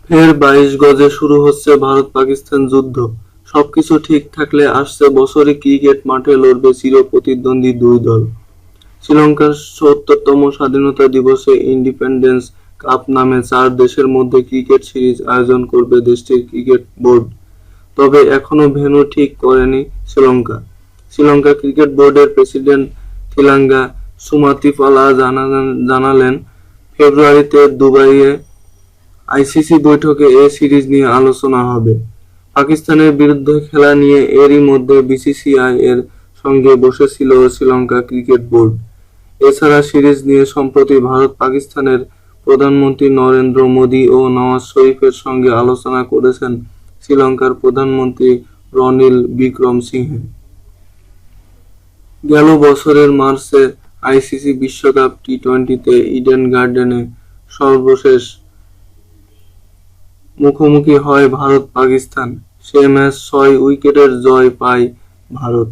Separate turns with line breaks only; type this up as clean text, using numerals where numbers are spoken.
ফের ২২ গজে শুরু হচ্ছে ভারত-পাকিস্তান যুদ্ধ। সবকিছু ঠিক থাকলে আসছে বছরে ক্রিকেট মাঠে লড়বে চিরপ্রতিদ্বন্দ্বী দুই দল। শ্রীলঙ্কার ৭০তম স্বাধীনতা দিবসে ইন্ডিপেন্ডেন্স কাপ নামে ৪ দেশের মধ্যে ক্রিকেট সিরিজ আয়োজন করবে দেশটির ক্রিকেট বোর্ড। তবে এখনো ভেন্যু ঠিক করেনি শ্রীলঙ্কা। শ্রীলঙ্কা ক্রিকেট বোর্ডের প্রেসিডেন্ট থিলাঙ্গা সুমাতিপালা জানালেন, ফেব্রুয়ারিতে দুবাইয়ে আইসিসি বৈঠকে এ সিরিজ নিয়ে আলোচনা হবে। পাকিস্তানের বিরুদ্ধে খেলা নিয়ে এরই মধ্যে বিসিসিআই এর সঙ্গে বসেছিল শ্রীলঙ্কা ক্রিকেট বোর্ড। এছাড়া সিরিজ নিয়ে সম্প্রতি ভারত-পাকিস্তানের প্রধানমন্ত্রী নরেন্দ্র মোদি ও নওয়াজ শরীফের সঙ্গে আলোচনা করেছেন শ্রীলঙ্কার প্রধানমন্ত্রী রনিল বিক্রমসিংহে। গেল বছরের মার্চে আইসিসি বিশ্বকাপ টি-টোয়েন্টিতে ইডেন গার্ডেনে সর্বশেষ মুখোমুখি হয় ভারত-পাকিস্তান। সে ম্যাচ ৬ উইকেটের জয় পায় ভারত।